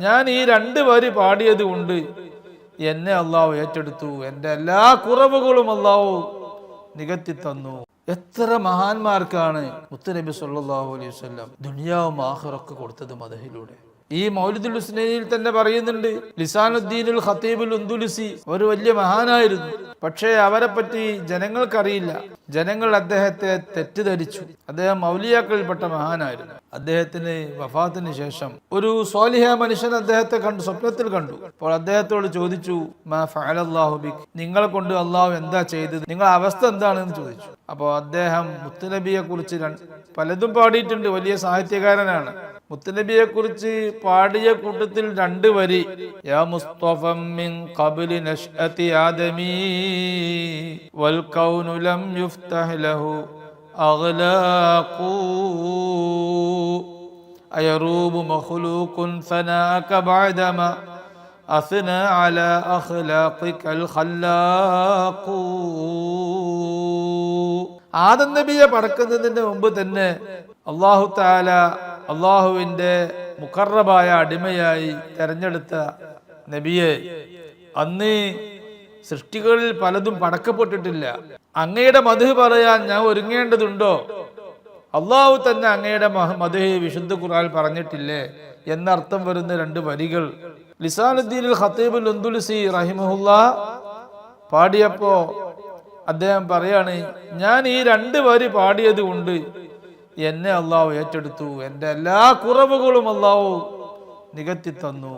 ഞാൻ ഈ 2 വരി പാടിയത് കൊണ്ട് എന്നെ അള്ളാഹു ഏറ്റെടുത്തു, എൻ്റെ എല്ലാ കുറവുകളും അള്ളാഹു നികത്തി തന്നു. എത്ര മഹാന്മാർക്കാണ് മുത്തുനബി സല്ലല്ലാഹു അലൈഹി വസല്ലം ദുനിയാവും ആഖിറത്തും കൊടുത്തത് മദഹിലൂടെ. ഈ മൗലിദുൽ ഹുസ്നയിൽ തന്നെ പറയുന്നുണ്ട്, ലിസാനുദ്ദീനുൽ ഖതീബുൽ ഉന്ദുലുസി ഒരു വലിയ മഹാനായിരുന്നു. പക്ഷേ അവരെ പറ്റി ജനങ്ങൾക്കറിയില്ല. ജനങ്ങൾ അദ്ദേഹത്തെ തെറ്റിദ്ധരിച്ചു. അദ്ദേഹം ഔലിയാക്കളിൽപ്പെട്ട മഹാനായിരുന്നു. അദ്ദേഹത്തിന് വഫാത്തിന് ശേഷം ഒരു സ്വാലിഹ മനുഷ്യൻ അദ്ദേഹത്തെ കണ്ടു, സ്വപ്നത്തിൽ കണ്ടു. അപ്പോൾ അദ്ദേഹത്തോട് ചോദിച്ചു, മാ ഫഅലല്ലാഹു ബിക്, നിങ്ങളെ കൊണ്ട് അള്ളാഹു എന്താ ചെയ്തത്, നിങ്ങളുടെ അവസ്ഥ എന്താണെന്ന് ചോദിച്ചു. അപ്പോൾ അദ്ദേഹം മുത്തുനബിയെ കുറിച്ച് പലതും പാടിയിട്ടുണ്ട്, വലിയ സാഹിത്യകാരനാണ്. മുത്തുനബിയെ കുറിച്ച് പാടിയ കൂട്ടത്തിൽ 2 വരി, യാ മുസ്തഫം മിൻ ഖബ്ലി നശ്അതി ആദമി വൽ കൗനു ലം യുഫ്തഹ് ലഹു അഗ്ലാഖു അയറൂബു മഖ്ലൂഖുൻ സനാക ബഅദമ അസ്ന അലാ അഖ്ലാഖികൽ ഖല്ലാഖു. ആദം നബിയെ പടക്കുന്നതിന് മുമ്പ് തന്നെ അല്ലാഹു തആല അള്ളാഹുവിൻ്റെ മുഖറബായ അടിമയായി തെരഞ്ഞെടുത്ത നബിയെ അന്ന് സൃഷ്ടികളിൽ പലതും പടക്കപ്പെട്ടിട്ടില്ല. അങ്ങയുടെ മദ്ഹ് പറയാൻ ഞാൻ ഒരുങ്ങേണ്ടതുണ്ടോ? അള്ളാഹു തന്നെ അങ്ങയുടെ മദ്ഹ് വിശുദ്ധ ഖുർആനിൽ പറഞ്ഞിട്ടില്ലേ എന്നർത്ഥം വരുന്ന 2 വരികൾ ലിസാനുദ്ദീനുൽ ഖതീബുൽ ഉന്ദുലുസി റഹിമഹുല്ലാഹ് പാടിയപ്പോ അദ്ദേഹം പറയാണ്, ഞാൻ ഈ 2 വരി പാടിയത് കൊണ്ട് എന്നെ അള്ളാഹു ഏറ്റെടുത്തു, എൻ്റെ എല്ലാ കുറവുകളും അള്ളാഹു നികത്തി തന്നു.